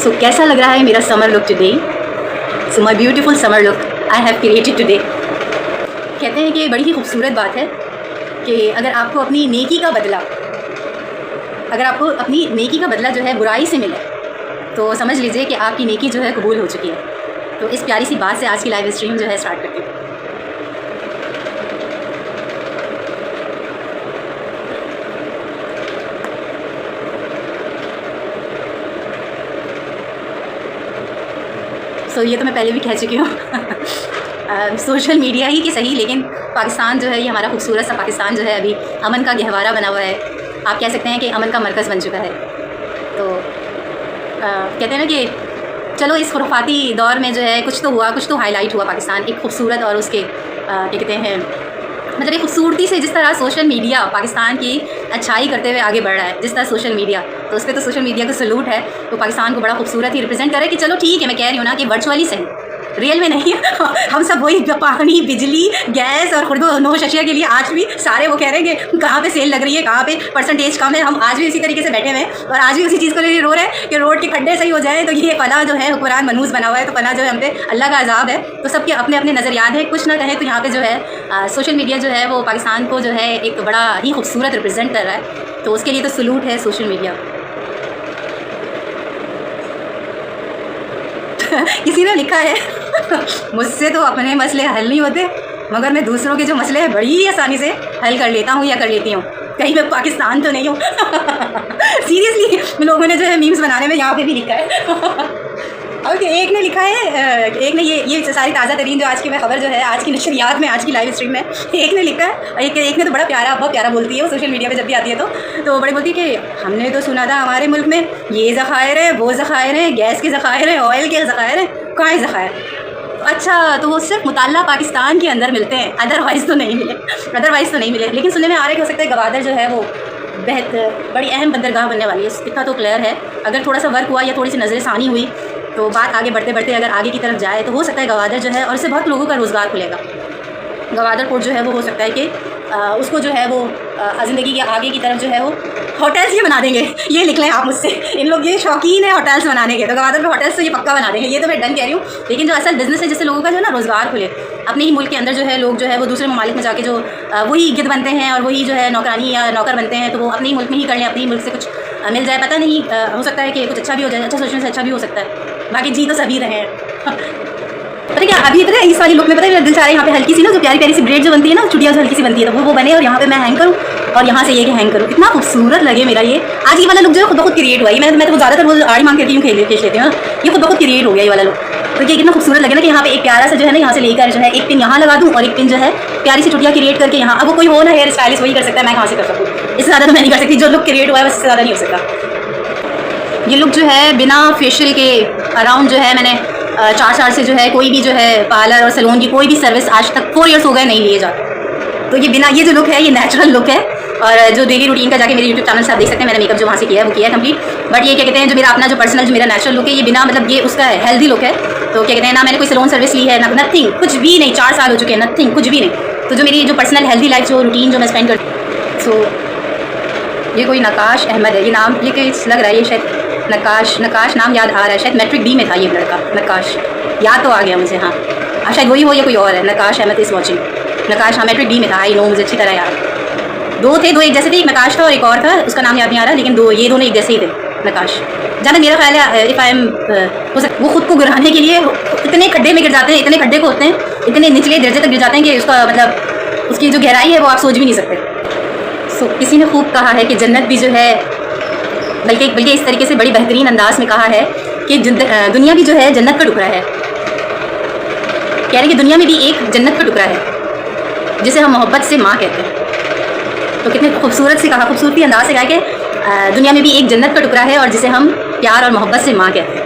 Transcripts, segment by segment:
सो कैसा लग रहा है मेरा summer look today? So my beautiful summer look I have created today. कहते हैं कि बड़ी ही खूबसूरत बात है कि अगर आपको अपनी नेकी का बदला जो है बुराई से मिले तो समझ लीजिए कि आपकी नेकी जो है कबूल हो चुकी है। तो इस प्यारी सी बात से आज की लाइव स्ट्रीम जो है स्टार्ट करती हूँ। ये तो मैं पहले भी कह चुकी हूँ सोशल मीडिया ही कि सही, लेकिन पाकिस्तान जो है ये हमारा खूबसूरत सा पाकिस्तान जो है अभी अमन का गहवारा बना हुआ है। आप कह सकते हैं कि अमन का मरकज़ बन चुका है। तो कहते हैं ना कि चलो इस खुराफाती दौर में जो है कुछ तो हाईलाइट हुआ पाकिस्तान एक खूबसूरत और उसके क्या कहते हैं मतलब एक खूबसूरती से। जिस तरह सोशल मीडिया पाकिस्तान की अच्छाई करते हुए आगे बढ़ रहा है, जिस तरह सोशल मीडिया, तो उस पर तो सोशल मीडिया को सलूट है। तो पाकिस्तान को बड़ा खूबसूरत ही रिप्रेजेंट करे कि चलो ठीक है, मैं कह रही हूँ ना कि वर्चुअली सही, रियल में नहीं हम सब वही पानी, बिजली, गैस और खुर्दो नोश अशिया के लिए आज भी सारे वो कह रहे हैं कि कहाँ पे सेल लग रही है, कहाँ पे परसेंटेज कम है। हम आज भी इसी तरीके से बैठे हुए हैं और आज भी उसी चीज़ को लिए रो रहे हैं कि रोड के खड्डे सही हो जाए। तो ये पना जो है कुरान मनूस बना हुआ है, तो पना जो है हम पे अल्लाह का अजाब है। तो सबके अपने अपने नज़रियात है। कुछ ना कहें तो यहाँ पे जो है सोशल मीडिया जो है वो पाकिस्तान को जो है एक बड़ा ही खूबसूरत रिप्रेजेंट कर रहा है। तो उसके लिए तो सलूट है सोशल मीडिया। किसी ने लिखा है मुझसे तो अपने मसले हल नहीं होते, मगर मैं दूसरों के जो मसले हैं बड़ी आसानी से हल कर लेता हूँ या कर लेती हूँ। कहीं मैं पाकिस्तान तो नहीं हूँ सीरियसली लोगों ने जो है मीम्स बनाने में यहाँ पे भी लिखा है और एक ने लिखा है, एक ने ये सारी ताज़ा तरीन जो आज की मैं खबर जो है आज की नशरियात में, आज की लाइव स्ट्रीम में एक ने लिखा है। एक ने तो बड़ा प्यारा, बहुत प्यारा बोलती है वो सोशल मीडिया पे जब भी आती है तो बड़ी बोलती है कि हमने तो सुना था हमारे मुल्क में ये ज़खायर है, वो ज़खायर है, गैस के ज़खायर है, ऑयल के ज़खायर है, कहाँ है ज़खायर? अच्छा, तो वो सिर्फ मुताल्ला पाकिस्तान के अंदर मिलते हैं, अदरवाइज़ तो नहीं मिले। लेकिन सुनने में आ रहा है कि हो सकता है गवादर जो है वो बड़ी अहम बंदरगाह बनने वाली है। इतना तो क्लियर है। अगर थोड़ा सा वर्क हुआ या थोड़ी सी नज़र सानी हुई तो बात आगे बढ़ते बढ़ते अगर आगे की तरफ जाए तो हो सकता है गवादर जो है और इससे बहुत लोगों का रोज़गार खुलेगा। गवादर पोर्ट जो है वो हो सकता है कि उसको जो है वो ज़िंदगी के आगे की तरफ जो है वो होटल्स ये बना देंगे। ये लिख लें आप मुझसे, इन लोग ये शौकीन है होटल्स बनाने के, तो गवादर में होटल्स तो ये पक्का बना देंगे। ये तो मैं डन कह रही हूँ। लेकिन जो असल बिज़नेस है जिससे लोगों का जो है ना रोज़गार खुले, अपने ही मुल्क के अंदर जो है लोग जो है वो दूसरे ममालिक में जाके जो वही गिद्ध बनते हैं और वही जो है नौकरानी या नौकर बनते हैं, तो वो अपने ही मुल्क में ही कर लें, अपने ही मुल्क से कुछ मिल जाए। पता नहीं, हो सकता है कि कुछ अच्छा भी हो जाए, अच्छा सोचने से अच्छा भी हो सकता है। बाकी जी तो सभी रहे हैं पता क्या अभी पता है इस वाली लुक में पता है दिल चाह रहा है यहाँ पे हल्की सी ना जो प्यारी प्यारी सी ब्रेड जो बनती है ना, चुड़िया जो हल्की सी बनती है, तो वो बने और यहाँ पे मैं हैंग करूँ और यहाँ से ये कि हैंग करूँ। कितना खूबसूरत लगे मेरा ये आज ये वाला लुक जो है खुद बहुत क्रिएट हुआ है। मैं तो ज़्यादातर वो आड़ी मांग करती हूँ खींच लेती हूँ, ये खुद बहुत क्रिएट हो गया ये वाला लुक। तो ये कितना खूबसूरत लगे ना कि यहाँ पे एक प्यारा सा जो है ना यहाँ से लेकर जो है एक पिन यहाँ लगा दूँ और एक पिन जो है प्यारी सी चुटिया क्रिएट करके यहाँ। अब वो कोई हो ना हेयर स्टाइलिस्ट वही कर सकता है, मैं कहाँ से कर सकूँ? इससे ज़्यादा तो मैं नहीं कर सकती। जो लुक क्रिएट हुआ है बस इससे ज़्यादा नहीं हो सकता। ये लुक जो है बिना फेशियल के अराउंड जो है मैंने 4 साल से जो है कोई भी जो है पार्लर और सैलून की कोई भी सर्विस आज तक 4 इयर्स हो गए नहीं लिए जाते। तो ये बिना ये जो लुक है ये नेचुरल लुक है। और जो डेली रूटीन का जाके मेरे यूट्यूब चैनल से आप देख सकते हैं, मैंने मेकअप जो वहाँ से किया है वो किया है कंप्लीट। बट ये क्या कहते हैं जो मेरा अपना जो पर्सनल जो मेरा नेचुरल लुक है ये बिना मतलब ये उसका हेल्दी लुक है। तो क्या कहते हैं ना मैंने कोई सैलून सर्विस ली है ना, नथिंग, कुछ भी नहीं। 4 साल हो चुके हैं, नथिंग, कुछ भी नहीं। तो जो मेरी जो पर्सनल हेल्दी लाइफ जो रूटीन जो मैं स्पेंड करती। सो ये कोई नकाश अहमद है, ये नाम ये कहीं लग रहा है, ये शायद नकाश नाम याद आ रहा है। शायद मैट्रिक डी में था ये लड़का नकाश, याद तो आ गया मुझे। हाँ शायद वही हो या कोई और है। नकाश अहमद इज़ वॉचिंग। नकाश हाँ मैट्रिक डी में था, आई नो, मुझे अच्छी तरह याद। दो एक जैसे थे, एक नकाश था और एक और था, उसका नाम याद नहीं आ रहा, लेकिन ये दोनों एक जैसे ही थे नकाश। जहाँ तक मेरा ख्याल है इफ़ आई एम वो खुद को गिराने के लिए इतने खड्डे में गिर जाते हैं, इतने खड्डे को होते हैं, इतने निचले दर्जे तक गिर जाते हैं कि उसका मतलब उसकी जो गहराई है वो आप सोच भी नहीं सकते। सो किसी ने खूब कहा है कि जन्नत भी जो है बल्कि इस तरीके से बड़ी बेहतरीन अंदाज में कहा है कि दुनिया भी जो है जन्नत का टुकड़ा है। कह रहे हैं कि दुनिया में भी एक जन्नत का टुकड़ा है जिसे हम मोहब्बत से माँ कहते हैं। तो कितने खूबसूरत से कहा, खूबसूरती अंदाज से कहा कि दुनिया में भी एक जन्नत का टुकड़ा है और जिसे हम प्यार और मोहब्बत से माँ कहते हैं।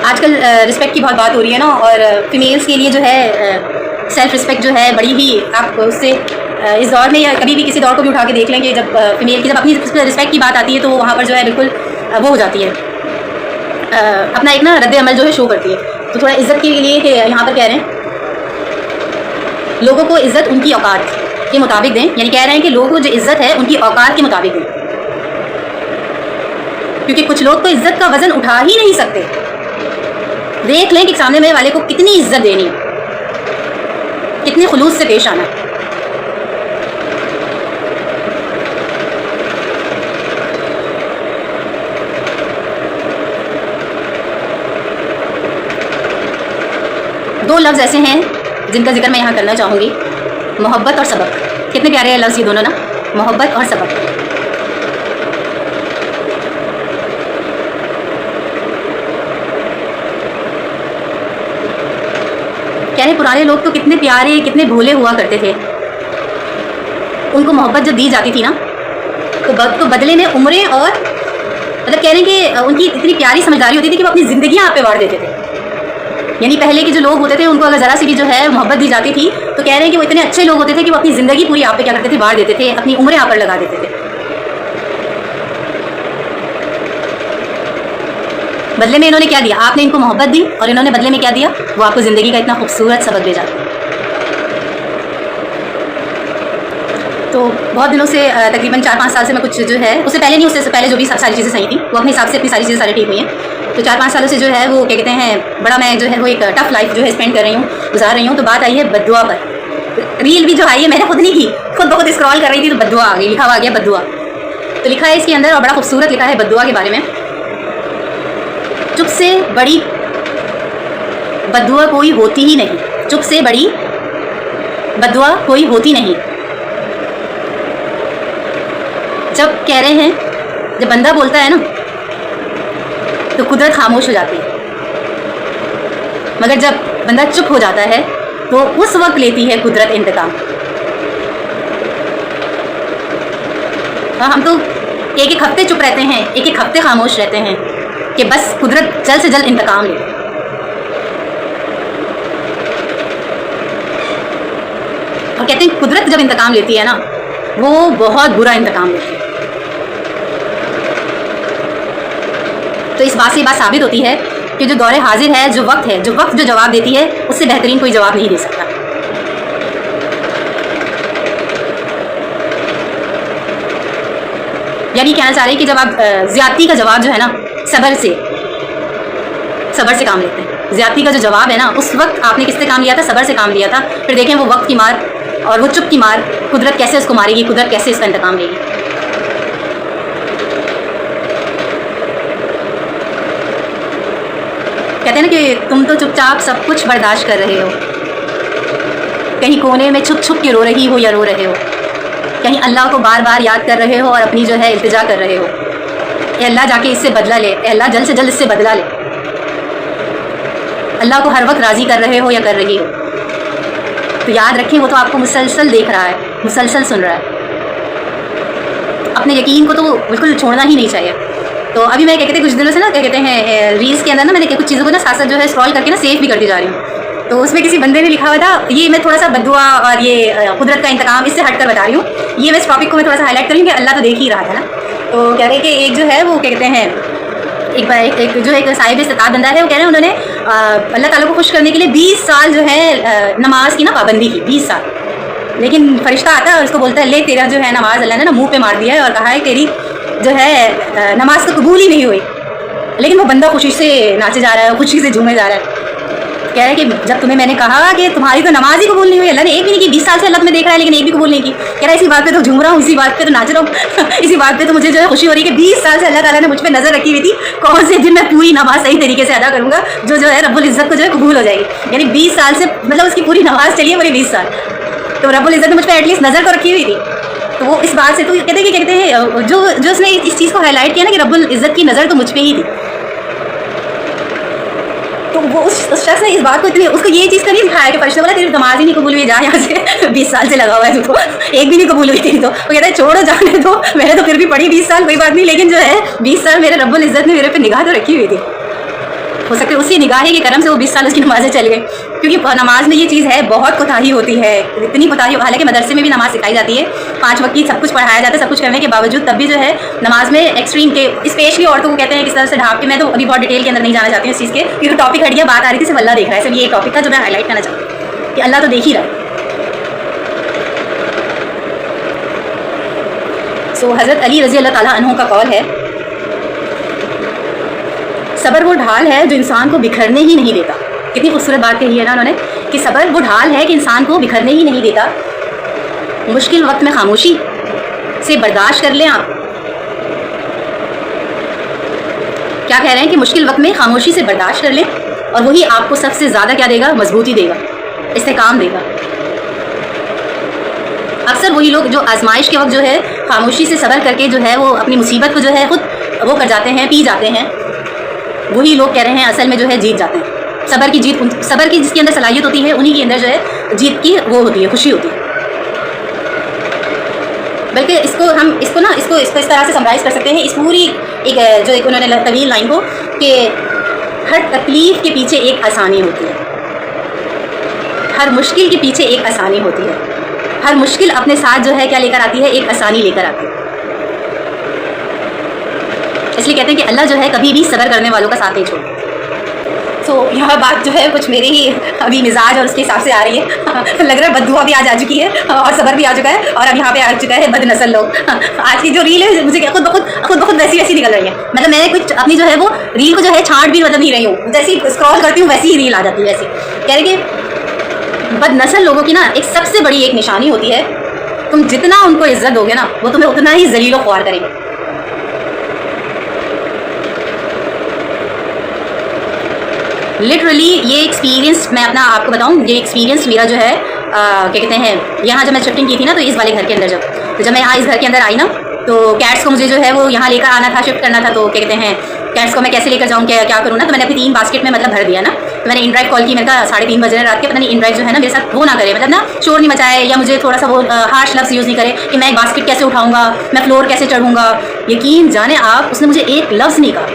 आजकल रिस्पेक्ट की बहुत बात हो रही है ना, और फीमेल्स के लिए जो है सेल्फ रिस्पेक्ट जो है बड़ी ही आप उससे इस दौर में या कभी भी किसी दौर को भी उठा के देख लेंगे, जब फीमेल की जब अपनी रिस्पेक्ट की बात आती है तो वहाँ पर जो है बिल्कुल वो हो जाती है, अपना एक ना रद्द अमल जो है शो करती है। तो थोड़ा इज़्ज़त के लिए कि यहाँ पर कह रहे हैं लोगों को इज़्ज़त उनकी औकात के मुताबिक दें, यानी कह रहे हैं कि लोगों को जो इज्जत है उनकी औकात के मुताबिक दें, क्योंकि कुछ लोग तो इज्जत का वजन उठा ही नहीं सकते। देख लें कि सामने में वाले को कितनी इज्जत देनी है, कितने खुलूस से पेश आना है। दो लफ्ज़ ऐसे हैं जिनका जिक्र मैं यहाँ करना चाहूँगी, मोहब्बत और सबक। कितने प्यारे हैं लफ्ज़ ये दोनों ना, मोहब्बत और सबक। क्या है, पुराने लोग तो कितने प्यारे, कितने भोले हुआ करते थे। उनको मोहब्बत जब दी जाती थी ना तो बदले में उम्रें और मतलब कह रहे हैं कि उनकी इतनी प्यारी समझदारी होती थी कि वो अपनी ज़िंदगियाँ आप पे वार देते थे। यानी पहले के जो लोग होते थे उनको अगर ज़रा सी भी जो है मोहब्बत दी जाती थी तो कह रहे हैं कि वो इतने अच्छे लोग होते थे कि वो अपनी ज़िंदगी पूरी आप पे क्या करते थे, वार देते थे, अपनी उम्रें आप पर लगा देते थे। बदले में इन्होंने क्या दिया, आपने इनको मोहब्बत दी और इन्होंने बदले में क्या दिया, वो आपको ज़िंदगी का इतना खूबसूरत सबक भेजा। तो बहुत दिनों से तकरीबन 4-5 साल से मैं कुछ जो है, उससे पहले नहीं, उससे पहले जो भी सारी चीज़ें सही थी वो अपने हिसाब से अपनी सारी चीज़ें सारी ठीक हुई हैं। तो 4-5 सालों से जो है वो क्या कहते हैं, बड़ा मैं जो है वो एक टफ लाइफ जो है स्पेंड कर रही हूँ, गुजार रही हूँ। तो बात आई है बद्दुआ पर। रील भी जो आई है मैंने खुद नहीं की, खुद बहुत स्क्रॉल कर रही थी तो बद्दुआ आ गई, लिखा हुआ आ गया बद्दुआ। तो लिखा है इसके अंदर और बड़ा खूबसूरत लिखा है बद्दुआ के बारे में। चुप से बड़ी बद्दुआ कोई होती ही नहीं, चुप से बड़ी बद्दुआ कोई होती नहीं। जब कह रहे हैं, जब बंदा बोलता है ना तो कुदरत खामोश हो जाती है, मगर जब बंदा चुप हो जाता है तो उस वक्त लेती है कुदरत इंतकाम। हम तो एक एक हफ्ते चुप रहते हैं, एक एक हफ्ते खामोश रहते हैं कि बस कुदरत जल्द से जल्द इंतकाम ले। और कहते हैं कुदरत जब इंतकाम लेती है ना वो बहुत बुरा इंतकाम लेती है। तो इस बात से बात साबित होती है कि जो दौरे हाजिर है, जो वक्त जो जवाब देती है उससे बेहतरीन कोई जवाब नहीं दे सकता। यानी कहना चाह रहे हैं कि जब आप ज्यादती का जवाब जो है ना सब्र से काम लेते हैं। ज्यादती का जो जवाब है ना उस वक्त आपने किससे काम लिया था, सब्र से काम लिया था। फिर देखें वो वक्त की मार और वो चुप की मार कुदरत कैसे उसको मारेगी, कुदरत कैसे इसका इंतकाम लेगी। कहते हैं ना कि तुम तो चुपचाप सब कुछ बर्दाश्त कर रहे हो, कहीं कोने में छुप छुप के रो रही हो या रो रहे हो, कहीं अल्लाह को बार बार याद कर रहे हो और अपनी जो है इल्तिजा कर रहे हो, अल्लाह जाके इससे बदला ले, अल्लाह जल्द से जल्द इससे बदला ले। अल्लाह को हर वक्त राज़ी कर रहे हो या कर रही हो, तो याद रखें वो तो आपको मुसलसल देख रहा है, मुसलसल सुन रहा है। अपने यकीन को तो बिल्कुल छोड़ना ही नहीं चाहिए। तो अभी मैं क्या कहते हैं कुछ दिनों से ना क्या कहते हैं रील्स के अंदर ना मैंने कुछ चीज़ों को ना साथ साथ जो है स्क्रॉल करके ना सेव भी करती जा रही हूँ। तो उसमें किसी बंदे ने लिखा हुआ था, ये मैं थोड़ा सा बद्दुआ और ये कुदरत का इंतकाम इससे हटकर बता रही हूँ, ये मैं इस टॉपिक को मैं थोड़ा सा हाईलाइट करूँ कि अल्लाह तो देख ही रहा था ना। तो कह रहे हैं कि एक जो है वो क्या कहते हैं एक जो एक साहिब इस्तिताअत बंदा है, वो कह रहे हैं उन्होंने अल्लाह ताला को खुश करने के लिए 20 साल जो है नमाज की ना पाबंदी की, 20 साल। लेकिन फरिश्ता आता है और उसको बोलता है ले तेरा जो है नमाज अल्लाह ने ना मुँह पे मार दिया है और कहा है तेरी जो है नमाज तो कबूल ही नहीं हुई। लेकिन वो बंदा खुशी से नाचे जा रहा है, खुशी से झूमे जा रहा है। कह रहा है कि जब तुम्हें मैंने कहा कि तुम्हारी तो नमाज ही कबूल नहीं हुई, अल्लाह ने एक भी नहीं की, 20 साल से अल्लाह तुम्हें देख रहा है लेकिन एक भी कबूल नहीं की। कह रहा है इसी बात पे तो झूम रहा हूँ, इसी बात पे तो नाच रहा हूँ इसी बात पे तो मुझे जो है खुशी हो रही है कि 20 साल से अल्लाह ताला ने मुझ पर नज़र रखी हुई थी, कौन से दिन मैं पूरी नमाज सही तरीके से अदा करूँगा जो है रब्बुल इज़्ज़त को जो है कबूल हो जाएगी। यानी 20 साल से मतलब उसकी पूरी नमाज चली है पूरी 20 साल, तो रब्बुल इज़्ज़त ने मुझ पर एटलीस्ट नज़र तो रखी हुई थी। तो वो इस बात से तो कहते हैं कि कहते हैं जो उसने इस चीज़ को हाईलाइट किया ना कि रब्बुल इज़्ज़त की नज़र तो मुझ पर ही थी। तो वो उस शख्स ने इस बात को इतनी उसको ये चीज़ का नहीं दिखाया कि फरिश्ता बोला तेरी नमाज ही नहीं कबूल हुई, जा यहाँ से 20 साल से लगा हुआ है तो एक भी नहीं कबूल हुई थी। तो वो कहता है छोड़ो जाने दो, मैंने तो फिर भी पढ़ी 20 साल कोई बात नहीं, लेकिन जो है 20 साल मेरे रब्बुल इज़्ज़त ने मेरे पे निगाह तो रखी हुई थी। हो सकता है उसी निगाह के करम से वो 20 साल उसकी नमाज़ें चल गई, क्योंकि नमाज में ये चीज़ है बहुत कोताही होती है, इतनी कोताही। हालांकि मदरसे में भी नमाज सिखाई जाती है, 5 वक्त की सब कुछ पढ़ाया जाता है, सब कुछ करने के बावजूद तब भी जो है नमाज में एक्सट्रीम के स्पेशली औरतों को कहते हैं किस तरह से ढाप के। मैं तो अभी बहुत डिटेल के अंदर नहीं जाना चाहती हूँ इस चीज़ के, क्योंकि टॉपिक हट गया, बात आ रही थी सिर्फ अल्लाह देख रहा है। सिर्फ ये टॉपिक था जो मैं हाईलाइट करना चाहती हूँ कि अल्लाह तो देख ही रहा है। सो हज़रत अली रज़ी अल्लाह ताला अन्हु का कौल है, सब्र वो ढाल है जो इंसान को बिखरने ही नहीं देता। कितनी खूबसूरत बात कही है ना उन्होंने कि सब्र वो ढाल है कि इंसान को बिखरने ही नहीं देता। मुश्किल वक्त में खामोशी से बर्दाश्त कर लें आप। क्या कह रहे हैं कि मुश्किल वक्त में खामोशी से बर्दाश्त कर लें और वही आपको सबसे ज़्यादा क्या देगा, मजबूती देगा, इस्तेकाम देगा। अक्सर वही लोग जो आजमाइश के वक्त जो है खामोशी से सब्र करके जो है वो अपनी मुसीबत को जो है खुद वो कर जाते हैं, पी जाते हैं, वही लोग कह रहे हैं असल में जो है जीत जाते हैं। सब्र की जीत, सब्र की जिसके अंदर सलाहियत होती है उन्हीं के अंदर जो है जीत की वो होती है, खुशी होती है। बल्कि इसको इस तरह से समराइज़ कर सकते हैं इस पूरी एक उन्होंने तवील लाइन को कि हर तकलीफ़ के पीछे एक आसानी होती है, हर मुश्किल के पीछे एक आसानी होती है, हर मुश्किल अपने साथ जो है क्या लेकर आती है, एक आसानी लेकर आती है। इसलिए कहते हैं कि अल्लाह जो है कभी भी सब्र करने वालों का साथ नहीं छोड़ता। तो यह बात जो है कुछ मेरे ही अभी मिजाज और उसके हिसाब से आ रही है। लग रहा है बद्दुआ भी आज आ चुकी है और सब्र भी आ चुका है और अब यहाँ पे आ चुका है बदनस्ल लोग। आज की जो रील है मुझे खुद बहुत वैसी निकल रही है। मतलब मैं कुछ अपनी जो है वो रील को जो है छांट भी मतलब नहीं रही हूँ, जैसी स्क्रॉल करती हूँ वैसी ही रील आ जाती है। वैसी कह रहे कि बदनस्ल लोगों की ना एक सबसे बड़ी एक निशानी होती है, तुम जितना उनको इज्जत दोगे ना वो तुम्हें उतना ही जलीलो ख्वार करेंगे। लिटरली ये एक्सपीरियंस मैं अपना आपको बताऊं, ये एक्सपीरियंस मेरा जो है क्या कहते हैं, यहाँ जब मैं शिफ्टिंग की थी ना तो इस वाले घर के अंदर जब मैं यहाँ इस घर के अंदर आई ना तो कैट्स को मुझे जो है वो यहाँ लेकर आना था, शिफ्ट करना था। तो क्या कहते हैं कैट्स को मैं कैसे लेकर जाऊँ, क्या करूँ ना, तो मैंने अपनी 3 बास्केट में मतलब भर दिया ना। तो मैंने इनड्राइव कॉल की, मैंने कहा 3:30 बजे रात के, पता नहीं इनड्राइव जो है ना मेरे साथ वो ना करे, मतलब ना शोर नहीं मचाए या मुझे थोड़ा सा वो हार्श लफ्ज़ यूज़ नहीं करे कि मैं एक बास्केट कैसे उठाऊँगा, मैं फ्लोर कैसे चढ़ूँगा। यकीन जाने आप, उसने मुझे एक लफ्ज़ नहीं कहा।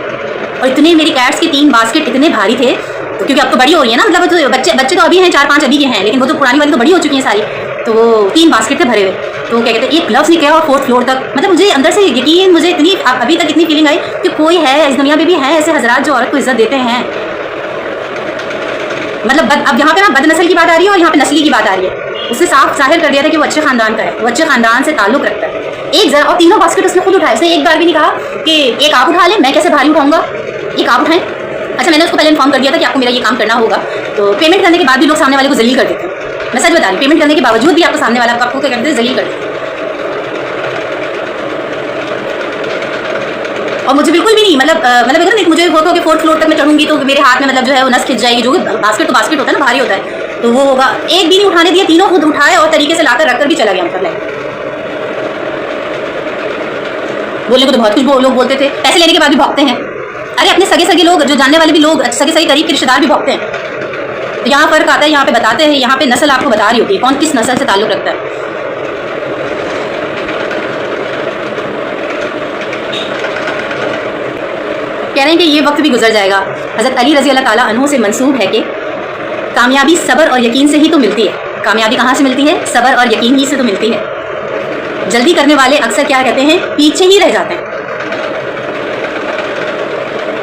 और इतने मेरी कैट्स के 3 बास्केट इतने भारी थे, तो क्योंकि अब तो बड़ी हो रही है ना, मतलब तो बच्चे तो अभी हैं 4-5 अभी के हैं, लेकिन वो तो पुरानी वाली तो बड़ी हो चुकी हैं सारी। तो वो 3 बास्केट थे भरे हुए, तो क्या कहते हैं एक लफ्ज़ नहीं कहा और 4th फ्लोर तक। मतलब मुझे अंदर से यकीन, मुझे इतनी अभी तक इतनी फीलिंग आई कि कोई है इस दुनिया में भी है ऐसे हजरात जो औरत को इज्जत देते हैं। मतलब अब यहाँ पे ना बदनस्ल की बात आ रही है और यहाँ पे नस्ली की बात आ रही है। उसने साफ जाहिर कर दिया था कि वो अच्छे खानदान का है, वो अच्छे खानदान से ताल्लुक़ रखता है। और 3 बास्केट उसने खुद उठाए, उसने एक बार भी नहीं कहा कि एक आप उठा लें, मैं कैसे भारी उठाऊँगा, एक आप उठाएं। अच्छा, मैंने उसको पहले इन्फॉर्म कर दिया था कि आपको मेरा ये काम करना होगा। तो पेमेंट करने के बाद भी लोग सामने वाले को जलील कर देते हैं। मैं सच बता रही हूँ, पेमेंट करने के बावजूद भी आपको सामने वाला आपको क्या करते हैं, जलील कर देते हैं। और मुझे बिल्कुल भी नहीं मतलब मुझे होगा कि 4th फ्लोर तक मैं चढ़ूंगी तो मेरे हाथ में मतलब जो है वो नस खिंच जाएगी, जो बास्केट तो बास्केट होता है ना, भारी होता है, तो वो होगा। एक भी नहीं उठाने दिया, तीनों खुद उठाए और तरीके से लाकर रखकर भी चला गया। मतलब बोलने को तो बहुत कुछ लोग बोलते थे, पैसे लेने के बाद भी भौंकते हैं। अरे अपने सगे लोग, जो जानने वाले भी लोग, सगे करीब के रिश्तेदार भी भौंकते हैं। तो यहाँ फ़र्क आता है, यहाँ पे बताते हैं, यहाँ पे नस्ल आपको बता रही होती है कौन किस नस्ल से ताल्लुक़ रखता है। कह रहे हैं कि ये वक्त भी गुजर जाएगा। हज़रत अली रज़ी अल्लाह ताला अन्हु से मंसूब है कि कामयाबी सब्र और यकीन से ही तो मिलती है। कामयाबी कहाँ से मिलती है? सब्र और यकीन ही से तो मिलती है। जल्दी करने वाले अक्सर क्या कहते हैं, पीछे ही रह जाते हैं।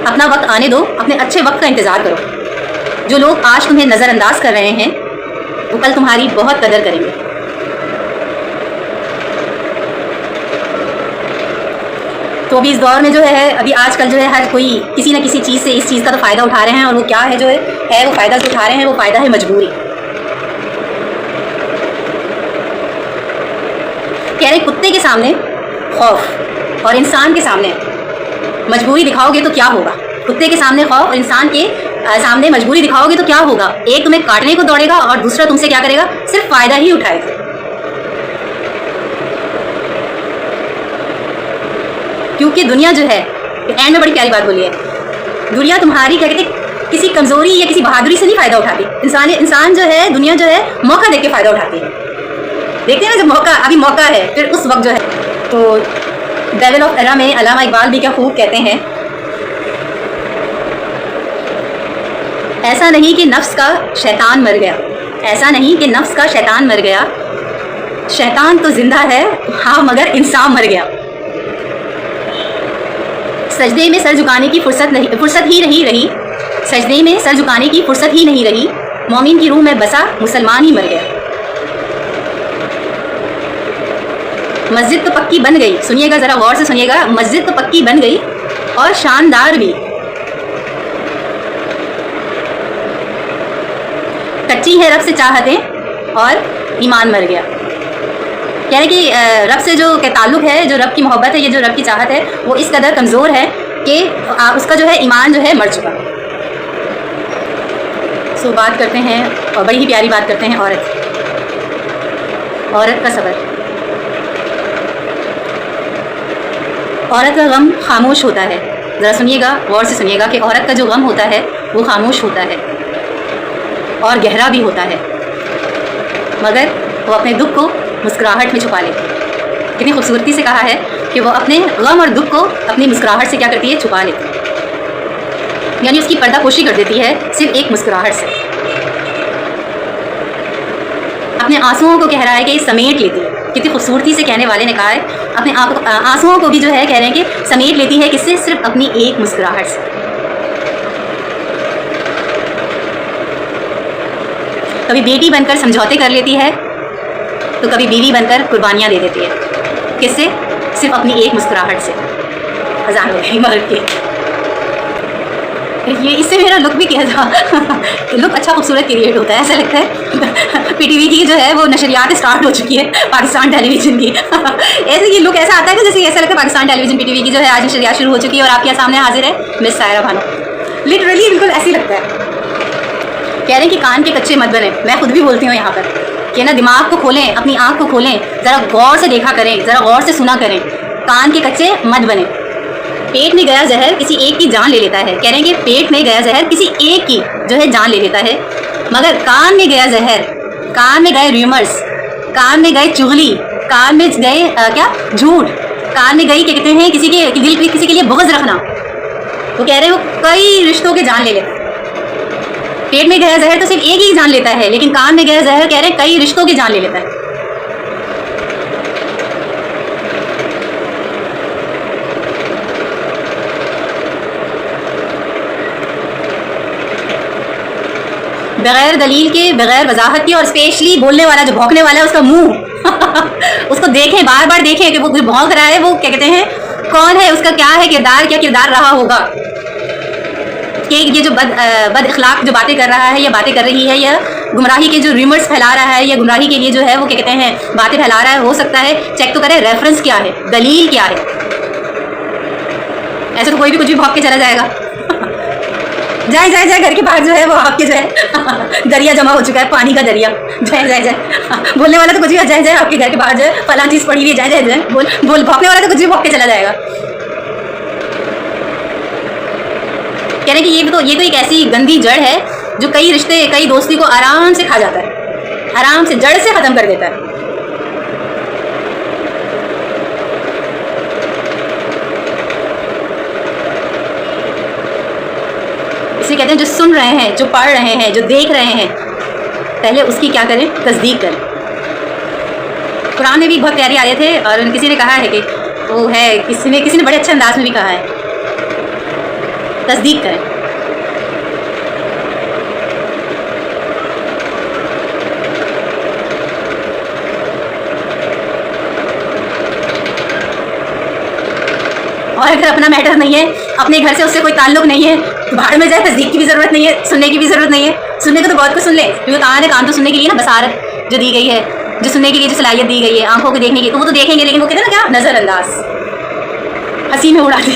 अपना वक्त आने दो, अपने अच्छे वक्त का इंतज़ार करो। जो लोग आज तुम्हें नज़रअंदाज कर रहे हैं वो कल तुम्हारी बहुत कदर करेंगे। तो अभी इस दौर में जो है, अभी आजकल जो है हर कोई किसी न किसी चीज़ से इस चीज़ का तो फ़ायदा उठा रहे हैं, और वो क्या है जो है वो फ़ायदा जो उठा रहे हैं वो फ़ायदा है मजबूरी। कह रहे कुत्ते के सामने खौफ और इंसान के सामने मजबूरी दिखाओगे तो क्या होगा। कुत्ते के सामने खौफ और इंसान के सामने मजबूरी दिखाओगे तो क्या होगा। एक तुम्हें काटने को दौड़ेगा और दूसरा तुमसे क्या करेगा, सिर्फ फ़ायदा ही उठाएगा। क्योंकि दुनिया जो है, एंड में बड़ी प्यारी बात बोली है, दुनिया तुम्हारी क्या कहते किसी कमज़ोरी या किसी बहादुरी से नहीं फ़ायदा उठाती। इंसान जो है, दुनिया जो है मौका देके फ़ायदा उठाती है। देखते हैं ना, जब मौका, अभी मौका है, फिर उस वक्त जो है। तो डेविल ऑफ एरा में अल्लामा इकबाल भी क्या खूब कहते हैं, ऐसा नहीं कि नफ्स का शैतान मर गया, ऐसा नहीं कि नफ्स का शैतान मर गया, शैतान तो जिंदा है हाँ मगर इंसान मर गया। सजदे में सर झुकाने की फुर्सत ही नहीं रही, सजदे में सर झुकाने की फुर्सत ही नहीं रही, मोमिन की रूह में बसा मुसलमान ही मर गया। मस्जिद तो पक्की बन गई, सुनिएगा ज़रा गौर से सुनिएगा, मस्जिद तो पक्की बन गई और शानदार भी। कच्ची है रब से चाहतें और ईमान मर गया। कह रहे कि रब से जो के ताल्लुक़ है, जो रब की मोहब्बत है, ये जो रब की चाहत है, वो इस कदर कमज़ोर है कि उसका जो है ईमान जो है मर चुका। सो बात करते हैं, और बड़ी ही प्यारी बात करते हैं औरत का सब्र। औरत का गम खामोश होता है। ज़रा सुनिएगा, गौर से सुनिएगा कि औरत का जो गम होता है वो खामोश होता है और गहरा भी होता है, मगर वो अपने दुख को मुस्कुराहट में छुपा लेती है। कितनी खूबसूरती से कहा है कि वो अपने गम और दुख को अपनी मुस्कुराहट से क्या करती है, छुपा लेती है, यानी उसकी पर्दापोशी कर देती है सिर्फ एक मुस्कुराहट से। अपने आंसुओं को कह रहा है कि समेट लेती है। कितनी खूबसूरती से कहने वाले ने कहा है, अपने आंसुओं को भी जो है कह रहे हैं कि समेट लेती है, किससे, सिर्फ अपनी एक मुस्कुराहट से। कभी बेटी बनकर समझौते कर लेती है तो कभी बीवी बनकर कुर्बानियाँ दे देती है, किससे, सिर्फ अपनी एक मुस्कुराहट से। अजान हो गई मगर की, ये इससे मेरा लुक भी किया था लुक अच्छा खूबसूरत क्रिएट होता है, ऐसा लगता है पीटीवी की जो है वो नशरियात स्टार्ट हो चुकी है, पाकिस्तान टेलीविज़न की ऐसे ये लुक ऐसा आता है जैसे ऐसा लगता है पाकिस्तान टेलीविज़न पीटीवी की जो है आज नशरियात शुरू हो चुकी है और आपके सामने हाजिर है मिस सायरा भानो। लिटरली बिल्कुल ऐसे ही लगता है। कह रहे हैं कि कान के कच्चे मत बने। मैं खुद भी बोलती हूँ यहाँ पर कि ना, दिमाग को खोलें, अपनी आँख को खोलें, ज़रा गौर से देखा करें, ज़रा गौर से सुना करें। कान के कच्चे मत बने। पेट में गया जहर किसी एक की जान ले लेता है। कह रहे हैं कि पेट में गया जहर किसी एक की जो है जान ले लेता है, मगर कान में गया जहर, कान में गए र्यूमर्स, कान में गए चुगली, कान में गए क्या झूठ, कान में गई क्या कहते हैं किसी के दिल पे किसी के लिए बुग़्ज़ रखना, तो कह रहे हैं वो कई रिश्तों के जान ले लेता है। पेट में गया जहर तो सिर्फ एक ही जान लेता है, लेकिन कान में गया जहर कह रहे हैं कई रिश्तों की जान ले लेता है। बगैर दलील के, बगैर वजाहत के, और स्पेशली बोलने वाला जो भौंकने वाला है उसका मुंह उसको देखें, बार बार देखें कि वो कुछ भौंक रहा है, वो क्या कहते हैं, कौन है, उसका क्या है किरदार, क्या किरदार रहा होगा, कि ये जो बद इखलाक जो बातें कर रहा है या बातें कर रही है, या गुमराही के जो र्यूमर्स फैला रहा है, या गुमराही के लिए जो है वो क्या कहते हैं बातें फैला रहा है, हो सकता है चेक तो करें रेफरेंस क्या है, दलील क्या है। ऐसे तो कोई भी कुछ भी भौंक के चला जाएगा जाए जाए जाए, घर के बाहर जो है वो आपके जो है दरिया जमा हो चुका है, पानी का दरिया, जाए जाए जाए बोलने वाला तो कुछ भी, जाए जाए आपके घर के बाहर जो है फलां चीज़ पड़ी हुई है, जाए जाए जाए, बोल भौंकने वाला तो कुछ भी भौंक के चला जाएगा। कह रहे हैं कि ये तो एक ऐसी गंदी जड़ है जो कई रिश्ते, कई दोस्ती को आराम से खा जाता है, आराम से जड़ से ख़त्म कर देता है। इसे कहते हैं जो सुन रहे हैं, जो पढ़ रहे हैं, जो देख रहे हैं, पहले उसकी क्या करें, तस्दीक करें। कुरान में भी बहुत प्यारी आयत है और किसी ने कहा है कि वो है, किसी ने बड़े अच्छे अंदाज में भी कहा है, तस्दीक करें। और अगर अपना मैटर नहीं है, अपने घर से उससे कोई ताल्लुक नहीं है, तो बाहर में जाए, तस्दीक की भी ज़रूरत नहीं है, सुनने की भी ज़रूरत नहीं है। सुनने को तो बहुत कुछ सुन ले, क्योंकि कान है, कान तो सुनने के लिए ना, बसारत जो दी गई है, जो सुनने के लिए जो सलाहियत दी गई है, आंखों को देखने की, तो वो तो देखेंगे, लेकिन वो कहते हैं ना क्या, नज़रअंदाज, हंसी में उड़ा दे।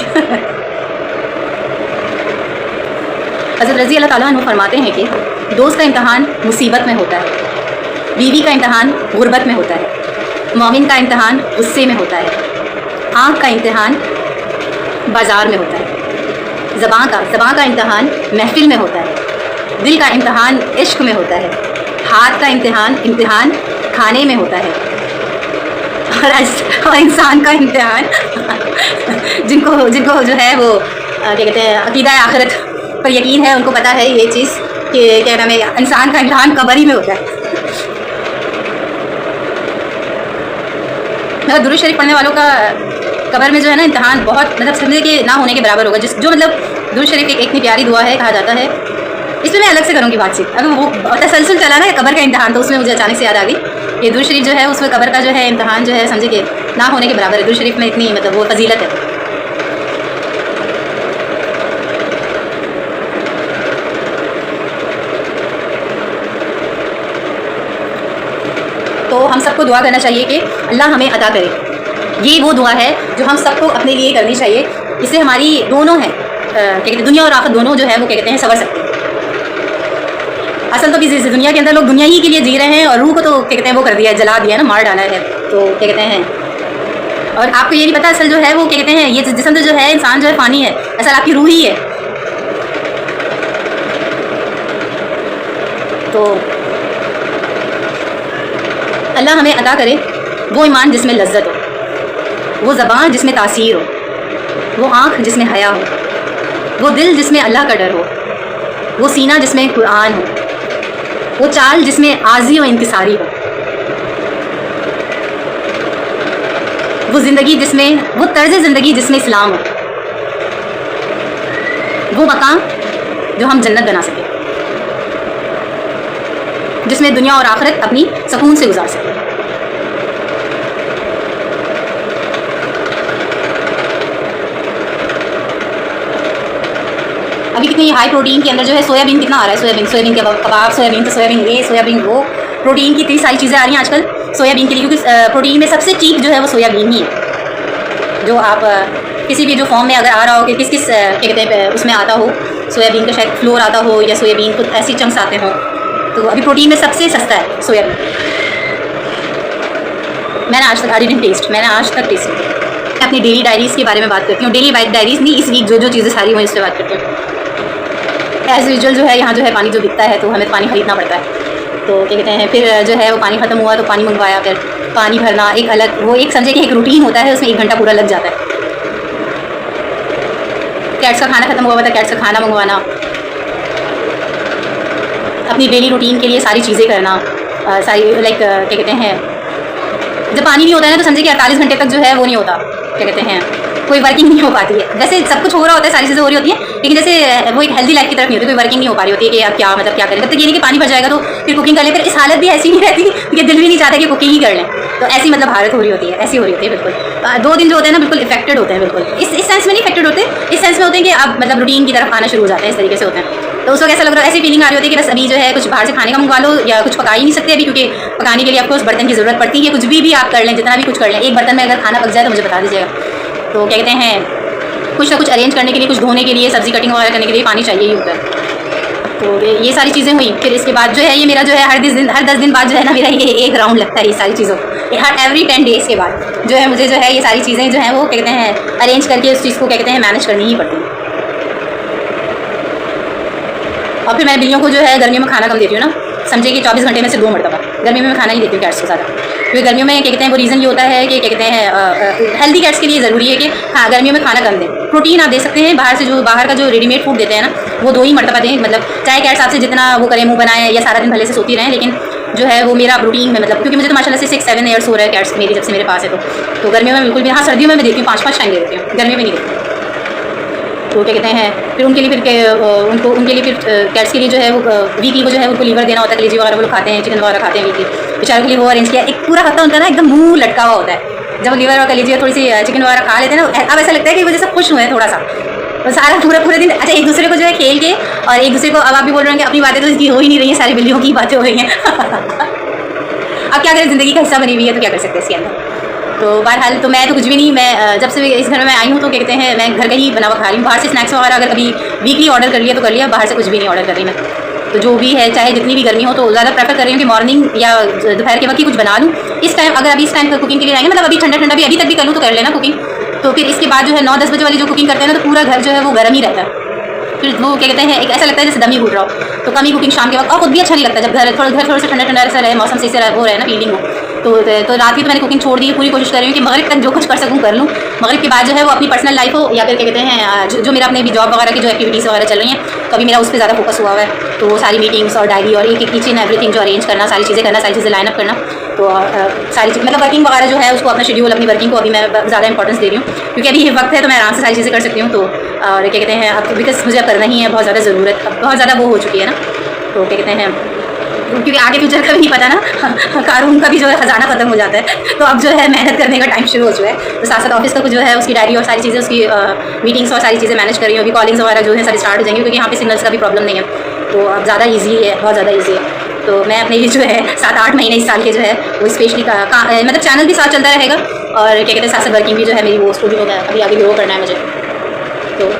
हज़रत रज़ी अल्लाह ताला अन्हु फरमाते हैं कि दोस्त का इम्तहान मुसीबत में होता है, बीवी का इम्तहान गुर्बत में होता है, मोमिन का इम्तहान गुस्से में होता है, आँख का इम्तहान बाज़ार में होता है, ज़बान का इम्तहान महफिल में होता है, दिल का इम्तहान इश्क में होता है, हाथ का इम्तहान खाने में होता है, और इंसान का इम्तहान जिनको जो है वो क्या कहते हैं अकीदा आखिरत पर यकीन है, उनको पता है ये चीज़ कि क्या नाम है, इंसान का इम्तहान कब्र ही में होता है। मतलब दुरूद शरीफ पढ़ने वालों का कब्र में जो है ना इम्तहान बहुत, मतलब समझे कि ना होने के बराबर होगा। जो मतलब दुरूद शरीफ एक इतनी प्यारी दुआ है, कहा जाता है, इसमें मैं अलग से करूँगी बातचीत। अगर वो तसलसल चला ना कब्र का इम्तहान, तो उसमें मुझे अचानक से याद आ गई ये दुरूद शरीफ जो है, उसमें कब्र का जो है इम्तहान जो है, समझे कि ना होने के बराबर है। दुरूद शरीफ में इतनी मतलब वो फजीलत है। तो हम सबको दुआ करना चाहिए कि अल्लाह हमें अता करे। ये वो दुआ है जो हम सबको अपने लिए करनी चाहिए। इससे हमारी दोनों है क्या कहते हैं, दुनिया और आखिरत दोनों जो है वो क्या कहते हैं संवर सकते हैं। असल तो किसी दुनिया के अंदर लोग दुनिया ही के लिए जी रहे हैं और रूह को तो क्या कहते हैं वो कर दिया है, जला दिया है ना, मार डाला है। तो क्या कहते हैं, और आपको ये नहीं पता असल जो है वो क्या कहते हैं, ये जिस्म तो जो है इंसान जो है फ़ानी है, असल आपकी रूह ही है। तो अल्लाह हमें अता करे वो ईमान जिसमें लज्जत हो, वो ज़बान जिसमें तासीर हो, वो आँख जिसमें हया हो, वो दिल जिसमें अल्लाह का डर हो, वो सीना जिसमें कुरान हो, वो चाल जिसमें आज़ी और इंकिसारी हो, वो ज़िंदगी जिसमें, वो तर्ज़ ज़िंदगी जिसमें इस्लाम हो, वो मकाम जो हम जन्नत बना सकें, जिसमें दुनिया और आखिरत अपनी सुकून से गुजार सकें। अभी कितनी हाई प्रोटीन के अंदर जो है सोयाबीन कितना आ रहा है, सोयाबीन के कबाब, सोयाबीन तो सोयाबीन ये, सोयाबीन वो, प्रोटीन की इतनी सारी चीज़ें आ रही हैं आजकल सोयाबीन के लिए, क्योंकि प्रोटीन में सबसे चीप जो है वो सोयाबीन ही है। जो आप किसी भी जो फॉर्म में अगर आ रहा हो कि किस क्या कहते हैं उसमें आता हो, सोयाबीन का शायद फ्लोर आता हो या सोयाबीन कुछ ऐसी चंक्स आते हों, तो अभी प्रोटीन में सबसे सस्ता है सोयाबीन। मैंने आज तक टेस्ट मैं अपनी डेली डायरीज़ के बारे में बात करती हूँ। डेली डायरीज़ नहीं, इस वीक जो चीज़ें सारी हुई इस पर बात करती हूँ। एज़ यूजुअल जो है यहाँ जो है पानी जो बिकता है तो हमें पानी खरीदना पड़ता है। तो क्या कहते हैं, फिर जो है वो पानी ख़त्म हुआ तो पानी मंगवाया, फिर पानी भरना एक अलग, वो एक समझे कि एक रूटीन होता है, उसमें 1 घंटा पूरा लग जाता है। कैट्स का खाना ख़त्म हुआ था, कैट्स का खाना मंगवाना, अपनी डेली रूटीन के लिए सारी चीज़ें करना, सारी लाइक क्या कहते हैं, जब पानी नहीं होता है ना तो समझे कि 48 घंटे तक जो है वो नहीं होता, क्या कहते हैं, कोई वर्किंग नहीं हो पाती है। वैसे सब कुछ हो रहा होता है, सारी चीज़ें हो रही होती हैं, लेकिन जैसे वो एक हेल्दी लाइफ की तरफ नहीं होती, कोई वर्किंग नहीं हो पा रही होती है कि आप क्या मतलब क्या करें। जब तक ये नहीं कि पानी भर जाएगा तो फिर कुकिंग कर ले, फिर इस हालत भी ऐसी नहीं रहती कि दिल भी नहीं चाहता कि कुकिंग ही कर लें, तो ऐसी मतलब हालत हो रही होती है, ऐसी हो रही होती है बिल्कुल। 2 दिन जो होते हैं ना बिल्कुल इफेक्टेड होते हैं, बिल्कुल इस सेंस में नहीं इफेक्टेड होते, इस सेंस में होते हैं कि आप मतलब रूटीन की तरफ आना शुरू हो जाते हैं, इस तरीके से होते हैं। तो उस वक्त ऐसा लग रहा है, ऐसी फीलिंग आ रही होती है कि बस अभी जो है कुछ बाहर से खाने का मंगवा लो, या कुछ पका ही नहीं सकते अभी, क्योंकि पकाने के लिए आपको उस बर्तन की ज़रूरत पड़ती है। कुछ भी आप कर लें, जितना भी कुछ कर लें, एक बर्तन में अगर खाना पक जाए तो मुझे बता दीजिएगा। तो क्या कहते हैं, कुछ ना कुछ अरेंज करने के लिए, कुछ धोने के लिए, सब्ज़ी कटिंग वगैरह करने के लिए पानी चाहिए ही होता है। तो ये सारी चीज़ें हुई। फिर इसके बाद जो है ये मेरा जो है हर 10 दिन बाद जो है ना मेरा ये एक राउंड लगता है, ये सारी चीज़ों हर एवरी 10 डेज़ के बाद जो है मुझे जो है ये सारी चीज़ें जो हैं वो क्या कहते हैं अरेंज करके उस चीज़ को क्या कहते हैं मैनेज करनी ही पड़ती है। और फिर मैं बिल्लियों को जो है गर्मियों में खाना कम देती हूँ ना, समझे कि 24 घंटे में से 2 मरतबा गर्मियों में मैं खाना नहीं देती हूँ कैट्स को ज़्यादा, क्योंकि गर्मियों में क्या कहते हैं वो रीज़न ये होता है कि क्या कहते हैं हेल्दी कैट्स के लिए ज़रूरी है कि हाँ गर्मियों में खाना कम दें। प्रोटीन आप दे सकते हैं बाहर से, जो बाहर का जो रेडीमेड फूड देते हैं ना वो 2 ही मरतबा दें, मतलब चाहे कैट्स आपसे जितना वो करें मुँह बनाएं या सारा दिन भले से सोती रहें, लेकिन जो है वो मेरा रूटीन में मतलब, क्योंकि मुझे तो माशाल्लाह से 6-7 ईयर्स हो रहा है कैट्स मेरी जब से मेरे पास है। तो गर्मियों में बिल्कुल भी, हाँ सर्दियों में मैं देती हूँ 5-5 टाइम दे देती हूँ, गर्मियों में नहीं देती। तो क्या कहते हैं फिर उनके लिए उनके लिए फिर कैट्स के लिए जो है वो वीकली को जो है उनको लीवर देना होता है, कलेजी वगैरह वो लोग खाते हैं, चिकन वगैरह खाते हैं वीकली, बेचारों के लिए वो अरेंज किया। एक पूरा हफ्ता उनका ना एकदम मुंह लटका हुआ होता है, जब वलीवर और कलीजिया थोड़ी सी चिकन वगैरह खा लेते हैं ना, अब ऐसा लगता है कि वो जैसे खुश हुए हैं थोड़ा सा, तो सारा पूरे दिन अच्छा एक दूसरे को जो है खेल के, और एक दूसरे को, अब आप भी बोल रहे हैं कि अपनी बातें तो इसकी हो ही नहीं रही हैं, सारी बिल्लियों की बातें हो रही हैं। अब क्या करें, ज़िंदगी का हिस्सा बनी हुई है तो क्या कर सकते हैं इसके अंदर। तो बहरहाल तो मैं तो कुछ भी नहीं, मैं जब से इस घर में आई हूँ तो क्या कहते हैं मैं घर का ही बना हुआ खा रही हूँ। बाहर से स्नैक्स वगैरह अगर कभी वीकली ऑर्डर कर लिया तो कर लिया, बाहर से कुछ भी नहीं ऑर्डर कर रही मैं। तो जो भी है, चाहे जितनी भी गर्मी हो, तो ज़्यादा प्रेफर कर रही हूँ कि मॉर्निंग या दोपहर के वक्त ही कुछ बना लूँ। इस टाइम अगर अभी इस टाइम कुकिंग के लिए आएंगे, मतलब अभी ठंडा भी अभी तक भी कर लूँ तो कर लेना कुकिंग। तो फिर इसके बाद जो है 9-10 बजे वाली जो कुकिंग करते हैं ना, तो पूरा घर जो है वो गर्म ही रहता है। फिर वो क्या कहते हैं एक ऐसा लगता है जैसे दम ही घुट रहा हो। तो कम ही कुकिंग शाम के वक्त, और खुद भी अच्छा नहीं लगता जब घर थोड़ा सा ठंडा ऐसा रहे, मौसम से हो रहा है ना, फीलिंग हो। तो रात की तो मैंने कुकिंग छोड़ दी, पूरी कोशिश कर रही हूँ कि मगरिब तक जो कुछ कर सकूँ कर लूँ। मगरिब के बाद जो है वो अपनी पर्सनल लाइफ हो, या फिर क्या कहते हैं जो मेरा अपने भी जॉब वगैरह की जो एक्टिविटीज़ वगैरह चल रही हैं, तो अभी मेरा उस पर ज़्यादा फोकस हुआ है। तो वो सारी मीटिंग्स और डायरी और एक किचन एवरीथिंग जो अरेंज करना, सारी चीज़ें करना, सारी चीज़ें लाइन अप करना, तो सारी चीज़ मतलब वर्किंग वगैरह जो है उसको, अपना शेड्यूल अपनी वर्किंग को अभी मैं ज़्यादा इंपॉर्टेंस दे रही हूँ, क्योंकि अभी ये वक्त है तो मैं आराम से सारी चीज़ें कर सकती हूँ। तो और क्या कहते हैं अब बिकॉज मुझे अब करना ही है, बहुत ज़्यादा ज़रूरत, अब बहुत ज़्यादा वो हो चुकी है ना। तो क्या कहते हैं क्योंकि आगे फ्यूचर का भी नहीं पता ना, कानून का भी जो है खजाना खत्म हो जाता है, तो अब जो है मेहनत करने का टाइम शुरू हो चुका है। तो साथ साथ ऑफिस का कुछ जो है उसकी डायरी और सारी चीज़ें, उसकी मीटिंग्स और सारी चीज़ें मैनेज कर रही हूँ। अभी कॉलिंग्स वगैरह जो है सारी स्टार्ट हो जाएंगी, क्योंकि यहाँ पे सिग्नल्स का भी प्रॉब्लम नहीं है, तो अब ज़्यादा ईजी है, बहुत ज़्यादा ईजी है। तो मैं अपने लिए जो है 7-8 महीने इस साल के जो है वो स्पेशली मतलब चैनल भी साथ चलता रहेगा, और क्या कहते हैं साथ साथ वर्किंग भी जो है मेरी वो स्टूडियो में अभी आगे ग्रो करना है मुझे। तो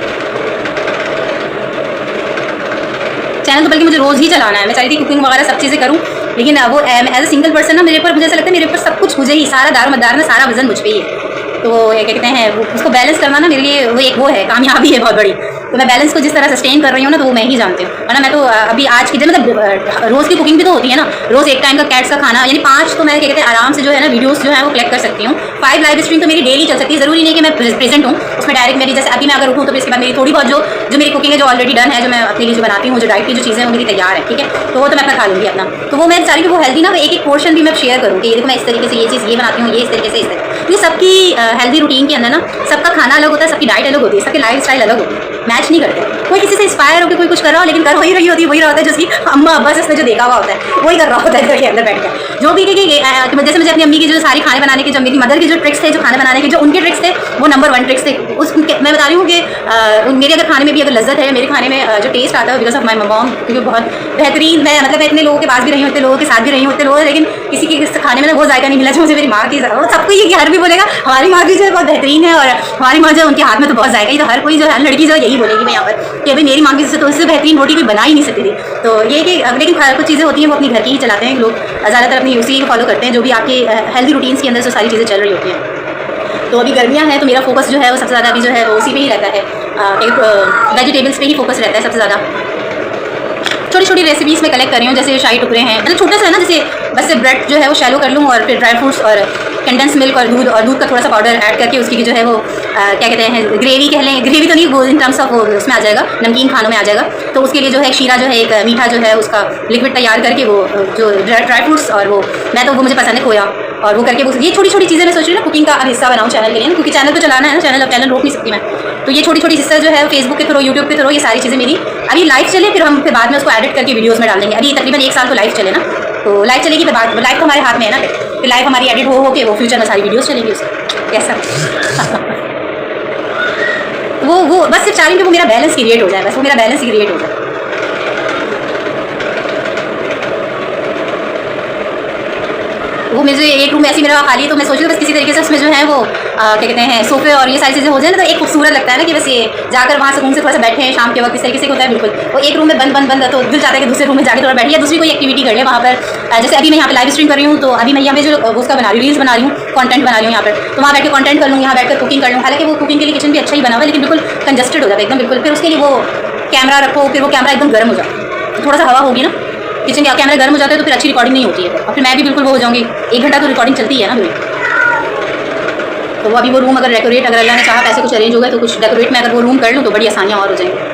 चैनल तो बल्कि मुझे रोज़ ही चलाना है। मैं चाहती थी कुकिंग वगैरह सब चीज़ें करूँ, लेकिन वो एज ए सिंगल पर्सन ना मेरे ऊपर, मुझे ऐसा लगता है मेरे ऊपर सब कुछ मुझे ही, सारा दारोमदार ना, सारा वजन मुझ पर ही है। तो क्या कहते हैं वो उसको बैलेंस करना ना मेरे लिए वो है कामयाबी है बहुत बड़ी। तो मैं बैलेंस को जिस तरह सस्टेन कर रही हूँ ना, तो वो मैं ही जानती हूँ। वरना मैं तो अभी आज की दिन मतलब रोज़ की कुकिंग भी तो होती है ना, रोज़ एक टाइम का कैट्स का खाना, यानी 5 तो मैं क्या कहते हैं आराम से जो है ना वीडियोस जो है वो कलेक्ट कर सकती हूँ। 5 लाइव स्ट्रीम तो मेरी डेली चल सकती है, ज़रूरी नहीं कि मैं प्रेजेंट हूँ उसमें डायरेक्ट मेरी, जैसे अभी मैं अगर उठूँ तो इसके बाद मेरी थोड़ी बहुत जो मेरी कुकिंग है जो ऑलरेडी डन है, जो मैं अपने लिए जो बनाती हूँ, जो डाइट की जो चीज़ें वो मेरी तैयार है, ठीक है, तो वो तो मैं अपना खा लूँगी अपना। तो वो मैं सारी वो हेल्दी ना, एक एक पोर्शन भी मैं शेयर करूँ कि देखो मैं इस तरीके से ये चीज़ ये बनाती हूँ, ये इस तरीके से इस तरीके। तो सबकी हेल्दी रूटीन के अंदर ना सबका खाना अलग होता है, सबकी डाइट अलग होती है, सबकी लाइफ स्टाइल अलग होती है, मैच नहीं करते। कोई किसी से इंस्पायर होकर कोई कुछ कर रहा हो, लेकिन कर वही रही होती है, वही रहा होता है जिसकी अम्मा अब्बा से उसने जो देखा हुआ होता है वही कर रहा होता है घर के अंदर बैठ कर। जो भी जैसे मुझे अपनी अम्मी की जो सारी खाने बनाने के, जो मेरी मदर के जो ट्रिक्स थे, जो खाने बनाने के जो उनके ट्रिक्स थे, वो नंबर 1 ट्रिक्स थे। मैं बता रही हूँ कि मेरे अगर खाने में भी अगर लज्जत है, मेरे खाने में जो टेस्ट आता है बिकॉज ऑफ माई मॉम, क्योंकि बहुत बेहतरीन, मैं मतलब मैं इतने लोगों के पास भी रही हूँ, इतने लोगों के साथ भी रही हूँ, इतने लोग, लेकिन किसी के खाने में वो जायका नहीं मिला जो मुझे मेरी माँ की। सबको ये हर भी बोलेगा हमारी माँ भी जो है बहुत बेहतरीन है, और हमारी माँ जो उनके हाथ में तो बहुत जायका ही, तो हर कोई जो है लड़की जो यही बोलेगी मैं यहाँ पर कि अभी मेरी माँ की तो इससे बेहतरीन रोटी कोई बना ही नहीं सकती थी। तो ये कि लेकिन कुछ चीज़ें होती हैं वो अपनी घर की ही चलाते हैं लोग, ज़्यादातर अपनी उसी को फॉलो करते हैं, जो भी आपके हेल्दी रूटीन्स के अंदर जो सारी चीज़ें चल रही होती हैं। तो अभी गर्मियाँ हैं तो मेरा फोकस जो है वो सबसे ज़्यादा अभी जो है वो उसी पे ही रहता है, वेजिटेबल्स पे ही फोकस रहता है सबसे ज़्यादा। छोटी छोटी रेसिपीज़ में कलेक्ट कर रही हूँ, जैसे शाही टुकड़े हैं, मतलब छोटा सा है ना, जैसे बस से ब्रेड जो है वो शैलो कर लूँ, और फिर ड्राई फ्रूट्स और कंडेंस मिल्क और दूध का थोड़ा सा पाउडर ऐड करके उसकी जो है वो क्या कहते हैं ग्रेवी कह लें, ग्रेवी तो नहीं, वो इन टर्म्स ऑफ वो उसमें आ जाएगा, नमकीन खानों में आ जाएगा। तो उसके लिए जो है शीरा जो है एक मीठा जो है उसका लिक्विड तैयार करके, वो जो ड्राई फ्रूट्स और वो मैं तो वो मुझे पसंद है खोया, और वो करके ये छोटी छोटी चीज़ें मैं सोच रही हूँ ना कुकिंग का अब हिस्सा बनाऊँ चैनल के लिए, क्योंकि चैनल तो चलाना है ना, चैनल रोक नहीं सकती मैं। तो ये छोटी छोटी हिस्सा जो है फेसबुक के थ्रू, यूट्यूब के थ्रू, ये सारी चीज़ें मेरी अभी लाइव चले, फिर हम फिर बाद में उसको एडिट करके वीडियोज़ में डाल देंगे। अभी तकरीबन 1 साल तो लाइव चले ना, तो लाइव चलेगी फिर बाद, लाइव तो हमारे हाथ में है ना, फिर लाइव हमारी एडिट हो के वो फ्यूचर में सारी वीडियोज़ चलेंगी उसकी कैसा। वो बस सिर्फ चाह रही हूँ कि वो मेरा बैलेंस क्रिएट हो जाए, बस वो मेरा बैलेंस क्रिएट हो जाए। वो मुझे एक रूम ऐसी मेरा खाली है, तो मैं सोच रही हूँ बस किसी तरीके से उसमें जो है वो क्या कहते हैं सोफे और ये सारी चीज़ें हो जाए ना, तो एक खूबसूरत लगता है ना कि बस ये जाकर वहाँ सुकून से थोड़ा सा बैठे हैं शाम के वक्त, इस तरीके से होता है बिल्कुल। वो एक रूम में बंद तो दिल चाहता है कि दूसरे रूम में जाकर थोड़ा बैठे या दूसरी कोई एक्टिविटी कर ले वहाँ पर। जैसे अभी मैं यहाँ पे लाइव स्ट्रीम कर रही हूँ, तो अभी मैं यहाँ पे जो उसका बना रही हूँ, रील्स बना रही हूँ, कंटेंट बना रही हूँ यहाँ पर, तो वहाँ बैठ के कंटेंट कर लूँ, यहाँ बैठ कर कुकिंग कर लूँ। हालांकि वो कुकिंग के लिए किचन भी अच्छा ही बना हुआ है, लेकिन बिल्कुल कंजस्टेड हो जाता है एकदम बिल्कुल। फिर उसके लिए वो कैमरा रखो, फिर वो कैमरा एकदम गर्म हो जाए, तो थोड़ा सा हवा होगी ना किचन का, कैमरा गर्म हो जाता है तो फिर अच्छी रिकॉर्डिंग नहीं होती है, और फिर मैं भी बिल्कुल वो हो जाऊँगी। 1 घंटा तो रिकॉर्डिंग चलती है ना मेरी। तो वो अभी वो रूम अगर डेकोरेट, अगर अल्लाह ने चाहा पैसे कुछ अरेंज हो गए तो कुछ डेकोरेट में अगर वो रूम कर लूँ तो बड़ी आसानियाँ और हो जाएंगी।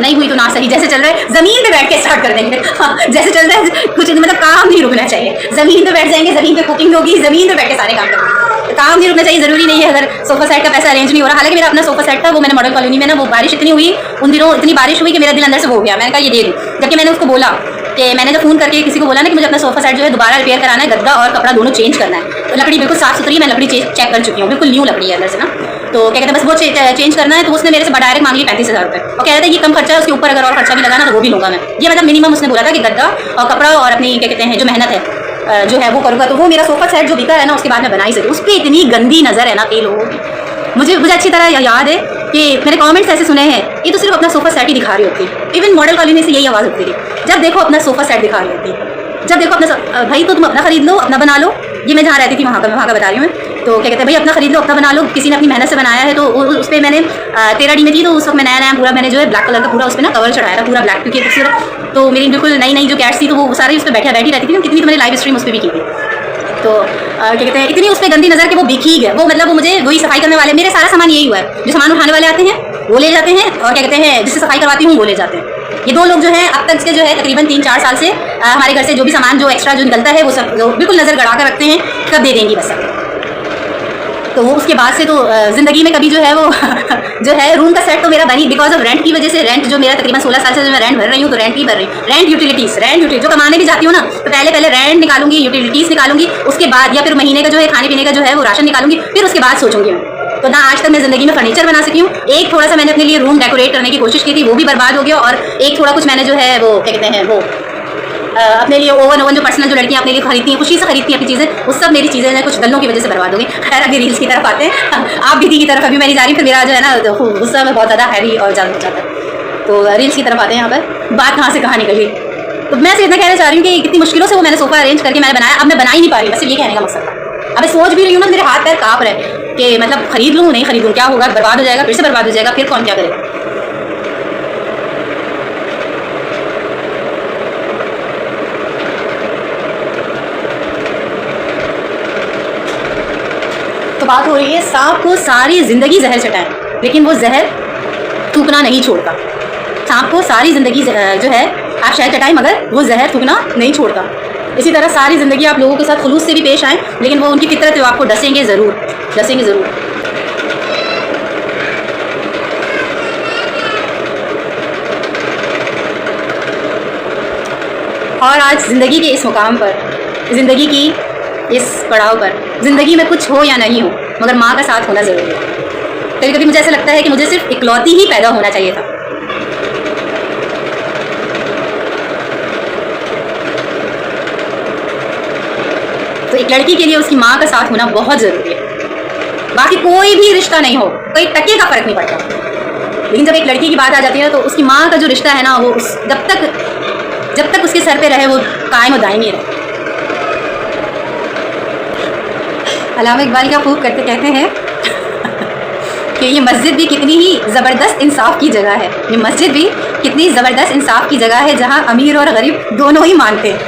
नहीं हुई तो ना सही, जैसे चल रहा है ज़मीन पे बैठ के स्टार्ट कर देंगे। हाँ, जैसे चल रहा है कुछ मतलब काम नहीं रुकना चाहिए, ज़मीन पे बैठ जाएंगे, ज़मीन पे कुकिंग होगी, ज़मीन पे बैठ के सारे काम करेंगे, काम नहीं रुकना चाहिए। ज़रूरी नहीं है अगर सोफा सेट का पैसा अरेंज नहीं हो रहा। हालांकि मेरा अपना सोफा सेट था, वो मैंने मॉडल कॉलोनी में ना, वो बारिश इतनी हुई उन दिनों, इतनी बारिश हुई कि मेरा दिल अंदर से हो गया। मैंने कहा ये दे दूँ, जबकि मैंने उसको बोला कि मैंने जब फ़ोन करके किसी को बोला ना कि मुझे अपना सोफा सेट जो है दोबारा रिपेयर कराना है, गद्दा और कपड़ा दोनों चेंज करना है, तो लकड़ी बिल्कुल साफ़ सुथरी, मैं लकड़ी चेक कर चुकी हूँ, बिल्कुल न्यू लकड़ी है अंदर से ना। तो क्या कहते हैं बस वो चेंज करना है, तो उसने मेरे से डायरेक्ट मांग ली 35,000 रुपये, और कह रहा था ये कम खर्चा है, उसके ऊपर अगर और खर्चा भी लगाना तो वो भी लूँगा मैं। ये मतलब मिनिमम उसने बोला था कि गद्दा और कपड़ा और अपनी क्या कहते हैं जो मेहनत है जो है वो करूँगा। तो वो मेरा सोफा सेट जो बिका है ना, उसके बाद मैं बना ही सकी। उस पर इतनी गंदी नज़र है ना कई लोगों की, मुझे अच्छी तरह याद है कि मैंने कमेंट्स ऐसे सुने हैं, ये तो सिर्फ अपना सोफा सेट ही दिखा रही होती है। इवन मॉडल कॉलोनी से यही आवाज़ उठती थी, जब देखो अपना सोफा सेट दिखा रही होती है, जब देखो अपना भाई तो तुम अपना खरीद लो, अपना बना लो। ये मैं जहाँ रहती थी वहाँ का बता रही हूँ मैं। तो क्या कहते हैं भाई अपना खरीद लो, अपना बना लो, किसी ने अपनी मेहनत से बनाया है। तो उस पर मैंने 13D में थी, तो उस वक्त मैं नया पूरा मैंने जो है ब्लैक कलर का पूरा उस पर ना कवर चढ़ाया था, पूरा ब्लैक, क्योंकि खूबसूरत। तो मेरी बिल्कुल नई जो कैट्स थी तो वो सारी उस पर बैठी रहती थी, कितनी तो मैंने लाइव स्ट्रीम उस पर भी की थी। तो क्या कहते हैं इतनी उस पर गंदी नज़र कि वो बिखी गए, वो मतलब वो मुझे वही सफाई करने वाले, मेरे सारा सामान यही हुआ है, जो सामान उठाने वाले आते हैं वो ले जाते हैं, और क्या कहते हैं जिससे सफाई करवाती हूँ वो ले जाते हैं। ये 2 लोग जो हैं अब तक के जो है तकरीबन 3-4 साल से हमारे घर से जो भी सामान जो एक्स्ट्रा जो निकलता है वो सब बिल्कुल नज़र गड़ा कर रखते हैं, कब दे देंगी बस। तो वो उसके बाद से तो ज़िंदगी में कभी जो है वो जो है रूम का सेट तो मेरा बनी, बिकॉज ऑफ रेंट की वजह से। रेंट जो मेरा तकरीबन 16 साल से जो मैं रेंट भर रही हूँ, तो रेंट ही भर रही हूँ। रेंट यूटिलिटीज़ जो कमाने भी जाती हूँ ना, तो पहले रेंट निकालूंगी, यूटिलिटीज़ निकालूंगी, उसके बाद या फिर महीने का जो है खाने पीने का जो है वो राशन निकालूंगी, फिर उसके बाद सोचूंगी मैं। तो ना आज तक मैं ज़िंदगी में फर्नीचर बना सकी हूँ। एक थोड़ा सा मैंने अपने लिए रूम डेकोरेट करने की कोशिश की थी, वो भी बर्बाद हो गया। और एक थोड़ा कुछ मैंने जो है वो क्या कहते हैं वो अपने लिए ओवन जो पर्सनल जो लड़कियां अपने लिए खरीदती हैं, खुशी से खरीदती हैं अपनी चीज़ें, वो सब मेरी चीज़ें कुछ दलों की वजह से बर्बाद हो गई। खैर अभी रील्स की तरफ आते हैं, आप दीदी की तरफ अभी मैं नहीं जा रही, फिर मेरा जो है ना गुस्सा में बहुत ज़्यादा हैवी और ज़्यादा हो जाता है। तो रील्स की तरफ आते हैं। यहाँ पर बात कहाँ से कहाँ निकल गई। तो मैं सिर्फ इतना कहना चाह रही हूँ कि कितनी मुश्किलों से वो मैंने सोफ़ा अरेंज करके मैंने बनाया, अब मैं बना ही नहीं पा रही। बस ये कहने का मकसद था। अब मैं सोच भी रही हूँ ना, मेरे हाथ पैर काँप रहे हैं कि मतलब खरीद लूँ नहीं खरीदूँ, क्या होगा, बर्बाद हो जाएगा, फिर से बर्बाद हो जाएगा, फिर कौन क्या करेगा। तो बात हो रही है, सांप को सारी ज़िंदगी जहर चटाएं, लेकिन वो जहर थूकना नहीं छोड़ता। सांप को सारी ज़िंदगी जो है आप शहद चटाएं, मगर वो जहर थूकना नहीं छोड़ता। इसी तरह सारी ज़िंदगी आप लोगों के साथ खुलूस से भी पेश आएँ, लेकिन वो उनकी फितरत है, वो आपको डसेंगे ज़रूर। और आज ज़िंदगी के इस मुकाम पर, ज़िंदगी की इस पड़ाव पर, ज़िंदगी में कुछ हो या नहीं हो, मगर माँ का साथ होना ज़रूरी है। कभी कभी मुझे ऐसा लगता है कि मुझे सिर्फ इकलौती ही पैदा होना चाहिए था। तो एक लड़की के लिए उसकी माँ का साथ होना बहुत ज़रूरी है। बाकी कोई भी रिश्ता नहीं हो, कोई टके का फ़र्क नहीं पड़ता, लेकिन जब एक लड़की की बात आ जाती है तो उसकी माँ का जो रिश्ता है ना, वो जब तक उसके सर पे रहे वो कायम और दायमी रहे। अल्लामा इकबाल क्या खूब कहते हैं कि ये मस्जिद भी कितनी ही ज़बरदस्त इंसाफ की जगह है। ये मस्जिद भी कितनी ज़बरदस्त इंसाफ की जगह है, जहाँ अमीर और गरीब दोनों ही मानते हैं।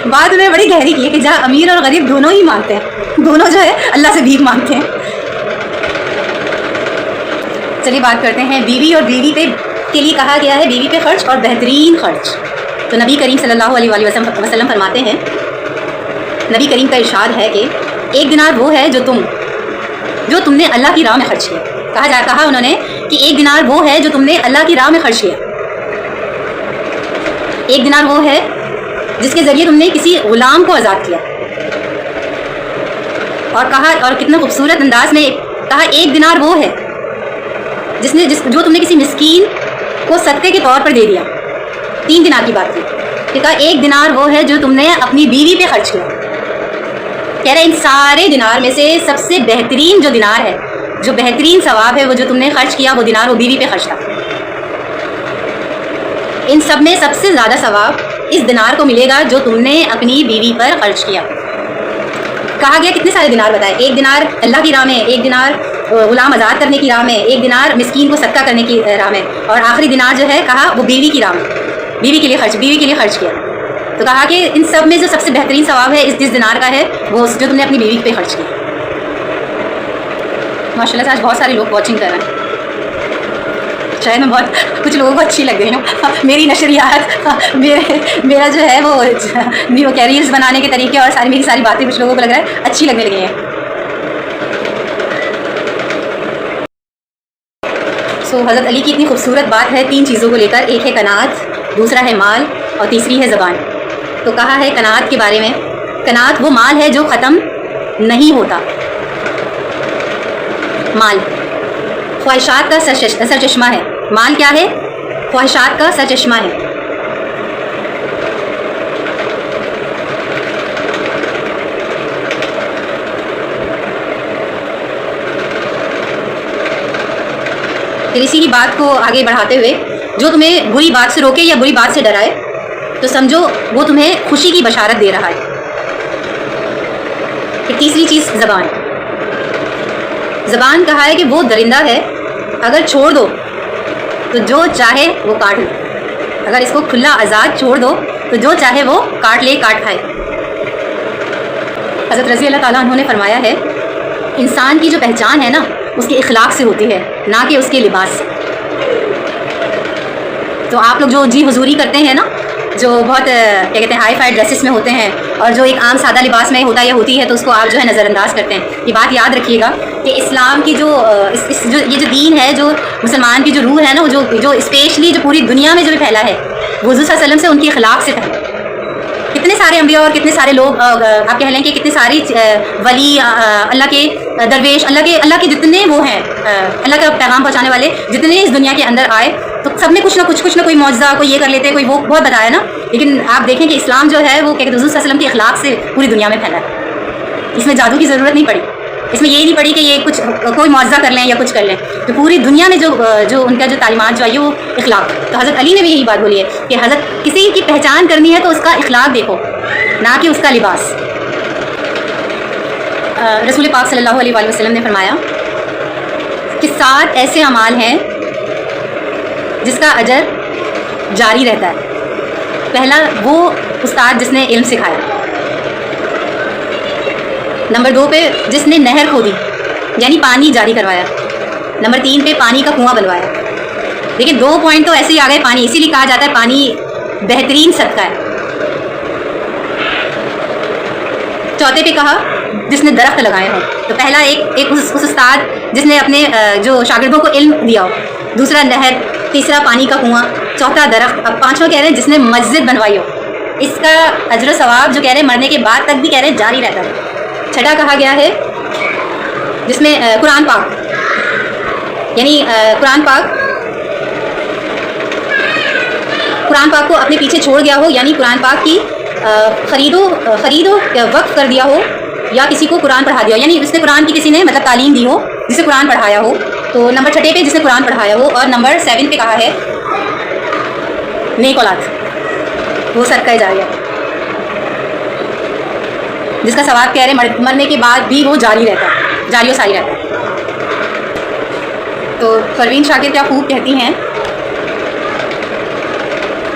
बात में बड़ी गहरी की है कि जहाँ अमीर और गरीब दोनों ही मानते हैं, दोनों जो है अल्लाह से भीख मांगते हैं। चलिए बात करते हैं बीवी और बीवी के लिए कहा गया है बीवी पे खर्च और बेहतरीन खर्च। तो नबी करीम सल्लल्लाहु अलैहि वसल्लम फरमाते हैं, नबी करीम का इरशाद है कि एक दिनार वो है जो तुमने अल्लाह की राह में खर्च किया। कहा उन्होंने कि एक दिनार वो है जो तुमने अल्लाह की राह में खर्च किया। एक दिनार वो है जिसके ज़रिए तुमने किसी गुलाम को आज़ाद किया। और कितना खूबसूरत अंदाज में कहा, एक दिनार वो है जो तुमने किसी मिस्कीन को सदक़े के तौर पर दे दिया। 3 दिनार की बात की, कहा एक दिनार वो है जो तुमने अपनी बीवी पे खर्च किया। कह रहे इन सारे दिनार में से सबसे बेहतरीन जो दिनार है, जो बेहतरीन सवाब है, वो जो तुमने खर्च किया वो दिनार वो बीवी पे खर्च था। इन सब में सबसे ज़्यादा सवाब इस दिनार को मिलेगा जो तुमने अपनी बीवी पर खर्च किया। कहा गया कितने सारे दिनार बताए, एक दिनार अल्लाह की राह में, एक दिनार गुलाम आज़ाद करने की राह में, एक दिनार मिस्कीन को सदका करने की राह में, और आखिरी दिनार जो है कहा वो बीवी की राह में, बीवी के लिए खर्च किया। तो कहा कि इन सब में जो सबसे बेहतरीन सवाब है इस दिनार का है, वो जो तुमने अपनी बीवी पे खर्च किया। माशाल्लाह से आज बहुत सारे लोग वॉचिंग कर रहे हैं, शायद मैं बहुत कुछ लोगों को अच्छी लग गई हूँ। मेरी नशरियात, मेरा जो है वो कैरियर्स बनाने के तरीके और मेरी सारी बातें कुछ लोगों को लग रहा है अच्छी लगने लगी हैं। सो हज़रत अली की इतनी खूबसूरत बात है 3 चीज़ों को लेकर, एक है कनात, दूसरा है माल और तीसरी है ज़बान। तो कहा है कनात के बारे में, कनात वो माल है जो ख़त्म नहीं होता। माल ख्वाहिशात का सरचश्मा है। माल क्या है? ख्वाहिशात का सरचश्मा है। फिर इसी की बात को आगे बढ़ाते हुए, जो तुम्हें बुरी बात से रोके या बुरी बात से डराए तो समझो वो तुम्हें खुशी की बशारत दे रहा है। फिर तीसरी चीज़ ज़बान। ज़बान कहा है कि वो दरिंदा है, अगर छोड़ दो तो जो चाहे वो काट लो, अगर इसको खुला आज़ाद छोड़ दो तो जो चाहे वो काट ले, काट खाए। हज़रत रज़ी अल्लाह ताला अन्हु ने फरमाया है, इंसान की जो पहचान है ना उसके इखलाक से होती है, ना कि उसके लिबास से। तो आप लोग जो जी हुजूरी करते हैं ना, जो बहुत क्या कहते हैं हाई फाई ड्रेसेस में होते हैं और जो एक आम सादा लिबास में होता या होती है तो उसको आप जो है नज़रअंदाज करते हैं। ये बात याद रखिएगा कि इस्लाम की जो ये जो दीन है, जो मुसलमान की जो रूह है ना, जो स्पेशली जो पूरी दुनिया में जो भी फैला है, वो हुज़ूर सल्लल्लाहु अलैहि वसल्लम से उनके खिलाफ से फैला। कितने सारे अंबिया और कितने सारे लोग, आप कह लें कि कितने सारी वली, अल्लाह के दरवेश, अल्लाह के जितने वो हैं, अल्लाह का पैगाम पहुँचाने वाले जितने इस दुनिया के अंदर आए, तो सब ने कुछ ना कोई मौजज़ा, कोई ये कर लेते, कोई वो बहुत बताया ना। लेकिन आप देखें कि इस्लाम जो है वो क्या कहते हैं, हुज़ूर सल्लल्लाहु अलैहि वसल्लम के अखलाक से पूरी दुनिया में फैला है। इसमें जादू की ज़रूरत नहीं पड़ी, इसमें ये नहीं पड़ी कि ये कुछ कोई मौजज़ा कर लें या कुछ कर लें। तो पूरी दुनिया में जो उनका जो तालीमात जो आई है वो इखलाक। तो हज़रत अली ने भी यही बात बोली है कि हज़रत किसी की पहचान करनी है तो उसका इखलाक देखो, ना कि उसका लिबास। रसूल पाक सल्लल्लाहु अलैहि वसल्लम ने फरमाया कि 7 ऐसे अमाल हैं जिसका अजर जारी रहता है। पहला, वो उस्ताद जिसने इल्म सिखाया। नंबर 2 पे जिसने नहर खोदी यानी पानी जारी करवाया। नंबर 3 पे पानी का कुआं बनवाया। देखिए 2 पॉइंट तो ऐसे ही आ गए पानी, इसीलिए कहा जाता है पानी बेहतरीन सदका है। चौथे पे कहा जिसने दरख्त लगाए हों। तो पहला एक उस उस्ताद जिसने अपने जो शागिर्दों को इल्म दिया हो, दूसरा नहर, तीसरा पानी का कुआं, चौथा दरख्त, अब 5वां कह रहे हैं जिसने मस्जिद बनवाई हो। इसका अजर सवाब जो कह रहे हैं मरने के बाद तक भी कह रहे हैं जारी रहता है। छठा कहा गया है जिसमें कुरान पाक यानी कुरान पाक को अपने पीछे छोड़ गया हो, यानी कुरान पाक की खरीदो वक्फ कर दिया हो, या किसी को कुरान पढ़ा दिया हो, यानी उसने कुरान की किसी ने मतलब तालीम दी हो, जिसे कुरान पढ़ाया हो। तो नंबर 6 पे जिसने कुरान पढ़ाया हो, और नंबर 7 पे कहा है नेक औलाद, वो सदका जारिया जिसका सवाब कह रहे हैं मरने के बाद भी वो जारी रहता है, जारी और सारी रहता है। तो परवीन शाकिर क्या खूब कहती हैं,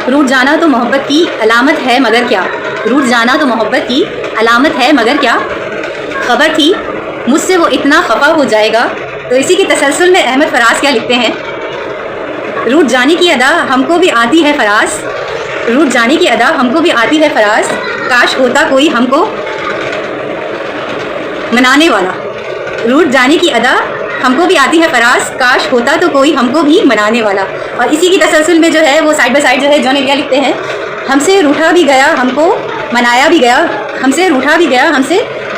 रूठ जाना तो मोहब्बत की अलामत है मगर क्या, रूठ जाना तो मोहब्बत की अलामत है मगर क्या, खबर थी मुझसे वो इतना खफा हो जाएगा। तो इसी के तसलसल में अहमद फराज क्या लिखते हैं, रूठ जाने की अदा हमको भी आती है फराज, रूठ जाने की अदा हमको भी आती है फराज, काश होता कोई हमको मनाने वाला। रूठ जाने की अदा हमको भी आती है फराज, काश होता तो कोई हमको भी मनाने वाला। और इसी की तसलसल में जो है वो साइड बाय साइड जो है जॉन एलिया लिखते हैं, हमसे रूठा भी गया हमको मनाया भी गया, हमसे रूठा भी गया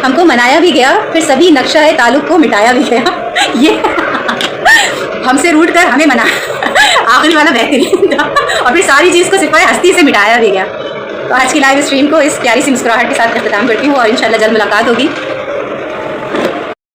हमको मनाया भी गया, फिर सभी नक्शा है ताल्लुक़ को मिटाया भी गया। ये हमसे रूठ कर हमें मना आखिरी वाला बेहतरीन था, और फिर सारी चीज़ को सिपाही हस्ती से मिटाया भी गया। तो आज की लाइव स्ट्रीम को इस प्यारी सी मुस्कुराहट के साथ इख्तिताम करती हूँ और इंशाल्लाह जल्द मुलाकात होगी।